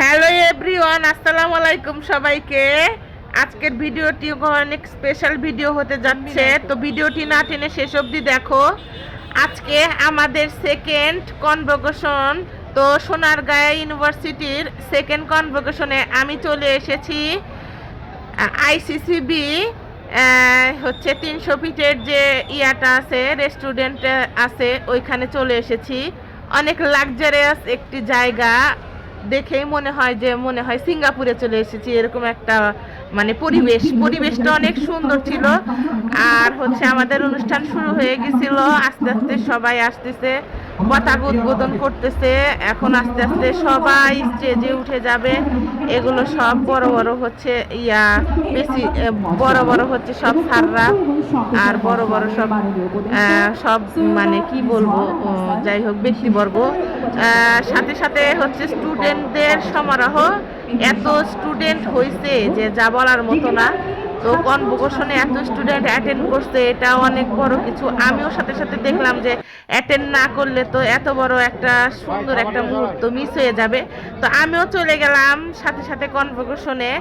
Hello everyone, আসসালামু আলাইকুম সবাইকে। আজকের ভিডিওটি অনেক স্পেশাল ভিডিও হতে যাচ্ছে, তো ভিডিওটি না টেনে শেষ অবধি দেখো। আজকে আমাদের সেকেন্ড কনভোকেশন, তো সোনারগাঁও ইউনিভার্সিটির সেকেন্ড কনভোকেশনে আমি চলে এসেছি। আইসিসিবি হচ্ছে 300 ফিটের যে ইয়াটা আছে, রেস্টুরেন্ট আছে, ওইখানে চলে এসেছি। অনেক লাক্সারিয়াস একটি জায়গা, দেখেই মনে হয় সিঙ্গাপুরে চলে এসেছি, এরকম একটা মানে পরিবেশটা অনেক সুন্দর ছিল। আর হচ্ছে আমাদের অনুষ্ঠান শুরু হয়ে গেছিল, আস্তে আস্তে সবাই আসতেছে, পতাকা উদ্বোধন করতেছে। এখন আস্তে আস্তে সবাই স্টেজে উঠে যাবে। এগুলো সব বড় বড় হচ্ছে বেশি বড় বড় হচ্ছে সব স্যাররা, আর বড় বড় সব সব মানে কি বলবো, যাই হোক ব্যক্তিবর্গ। সাথে সাথে হচ্ছে স্টুডেন্টদের সমারোহ। এত স্টুডেন্ট হয়েছে যে যা বলার মতো না। তো কনভোকেশনে এত স্টুডেন্ট অ্যাটেন্ড করছে, এটা অনেক বড় কিছু। আমিও সাথে সাথে দেখলাম যে অ্যাটেন্ড না করলে তো এত বড় একটা সুন্দর একটা মুহূর্ত মিস হয়ে যাবে। তো আমিও চলে গেলাম সাথে সাথে কনভোকেশনে।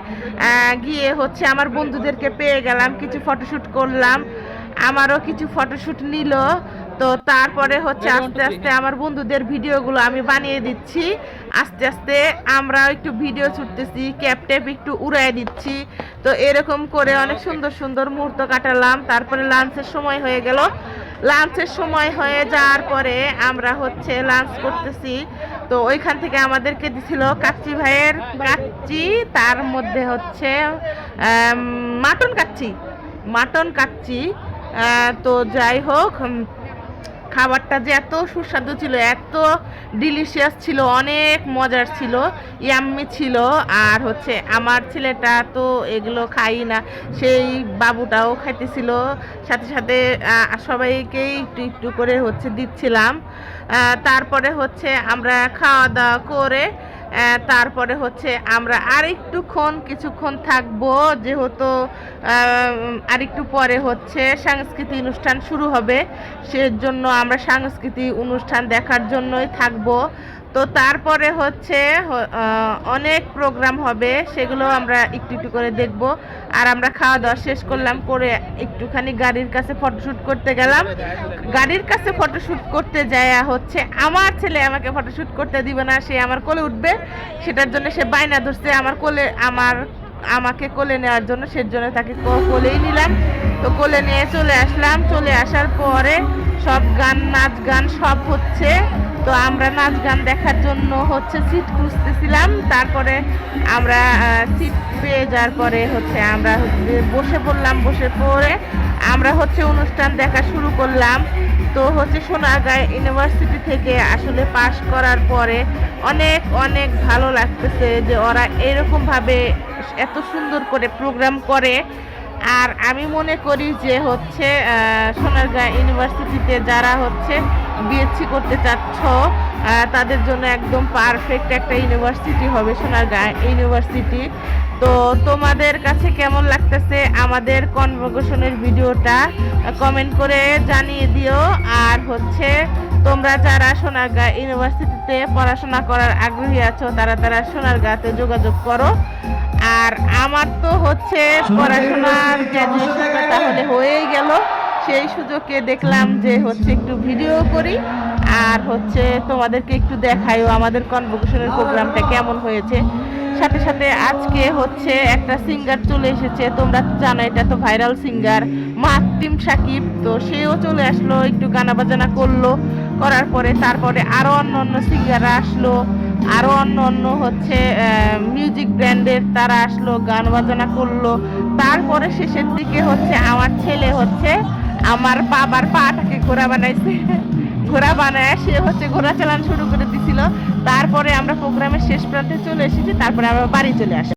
গিয়ে হচ্ছে আমার বন্ধুদেরকে পেয়ে গেলাম, কিছু ফটোশ্যুট করলাম, আমারও কিছু ফটোশ্যুট নিল। তো তারপরে হচ্ছে আস্তে আস্তে আমার বন্ধুদের ভিডিওগুলো আমি বানিয়ে দিচ্ছি। আস্তে আস্তে আমরা একটু ভিডিও ছুটতেছি, ক্যাপ ট্যাপ একটু উড়াই দিচ্ছি। তো এরকম করে অনেক সুন্দর সুন্দর মুহূর্ত কাটালাম। তারপরে লাঞ্চের সময় হয়ে গেল। লাঞ্চের সময় হয়ে যাওয়ার পরে আমরা হচ্ছে লাঞ্চ করতেছি। তো ওইখান থেকে আমাদেরকে দিছিল কাচ্চি ভাইয়ের কাচ্চি, তার মধ্যে হচ্ছে মাটন কাচ্চি। তো যাই হোক, খাবারটা যে এত সুস্বাদু ছিল, এত ডিলিশিয়াস ছিল, অনেক মজার ছিল, ইয়াম্মি ছিল। আর হচ্ছে আমার ছেলেটা তো এগুলো খাই না, সেই বাবুটাও খাইতেছিল। সাথে সাথে সবাইকেই একটু একটু করে হচ্ছে দিচ্ছিলাম। তারপরে হচ্ছে আমরা খাওয়া দাওয়া করে তারপরে হচ্ছে আমরা কিছুক্ষণ থাকবো, যেহেতু আরেকটু পরে হচ্ছে সাংস্কৃতিক অনুষ্ঠান শুরু হবে, সেজন্য আমরা সাংস্কৃতিক অনুষ্ঠান দেখার জন্যই থাকবো। তো তারপরে হচ্ছে অনেক প্রোগ্রাম হবে, সেগুলো আমরা একটু একটু করে দেখব। আর আমরা খাওয়া দাওয়া শেষ করলাম, করে একটুখানি গাড়ির কাছে ফটোশ্যুট করতে গেলাম। গাড়ির কাছে ফটোশ্যুট করতে যায় হচ্ছে আমার ছেলে আমাকে ফটোশ্যুট করতে দিবে না, সে আমার কোলে উঠবে, সেটার জন্য সে বায়না ধরছে আমাকে কোলে নেওয়ার জন্য। সেজন্য তাকে কোলেই নিলাম। তো কোলে নিয়ে চলে আসলাম। চলে আসার পরে সব নাচ গান সব হচ্ছে। তো আমরা নাচ গান দেখার জন্য হচ্ছে সিট খুঁজতেছিলাম। তারপরে আমরা সিট পেয়ে যাওয়ার পরে হচ্ছে আমরা বসে পড়লাম। বসে পড়ে আমরা হচ্ছে অনুষ্ঠান দেখা শুরু করলাম। তো হচ্ছে সোনারগাঁও ইউনিভার্সিটি থেকে আসলে পাশ করার পরে অনেক অনেক ভালো লাগতেছে যে ওরা এরকমভাবে এত সুন্দর করে প্রোগ্রাম করে। আর আমি মনে করি যে হচ্ছে সোনারগাঁও ইউনিভার্সিটিতে যারা হচ্ছে বিএসসি করতে চাচ্ছ, তাদের জন্য একদম পারফেক্ট একটা ইউনিভার্সিটি হবে সোনারগাঁও ইউনিভার্সিটি। তো তোমাদের কাছে কেমন লাগতেছে আমাদের কনভোকেশনের ভিডিওটা কমেন্ট করে জানিয়ে দিও। আর হচ্ছে তোমরা যারা সোনারগাঁও ইউনিভার্সিটিতে পড়াশোনা করার আগ্রহী আছো, তারা সোনারগাঁওতে যোগাযোগ করো। আর আমার তো হচ্ছে পড়াশোনার গ্র্যাজুয়েশনটা তাহলে হয়েই গেল, সেই সুযোগে দেখলাম যে হচ্ছে একটু ভিডিও করি, আর হচ্ছে তোমাদেরকে একটু দেখাইও আমাদের কনভোকেশনের প্রোগ্রামটা কেমন হয়েছে। সাথে সাথে আজকে হচ্ছে একটা সিঙ্গার চলে এসেছে, তোমরা জানো এটা তো ভাইরাল সিঙ্গার মাহতিম সাকিব। তো সেও চলে আসলো, একটু গানা বাজানা করলো, করার পরে তারপরে আরও অন্য সিঙ্গাররা আসলো, আরও অন্য হচ্ছে মিউজিক ব্র্যান্ডের তারা আসলো, গান বাজনা করলো। তারপরে শেষের দিকে হচ্ছে আমার ছেলে হচ্ছে আমার বাবার পাটাকে ঘোড়া বানাইছে, ঘোড়া বানায় সে হচ্ছে ঘোড়া চালান শুরু করে দিছিল। তারপরে আমরা প্রোগ্রামের শেষ প্রান্তে চলে এসেছি, তারপরে আমরা বাড়ি চলে আসি।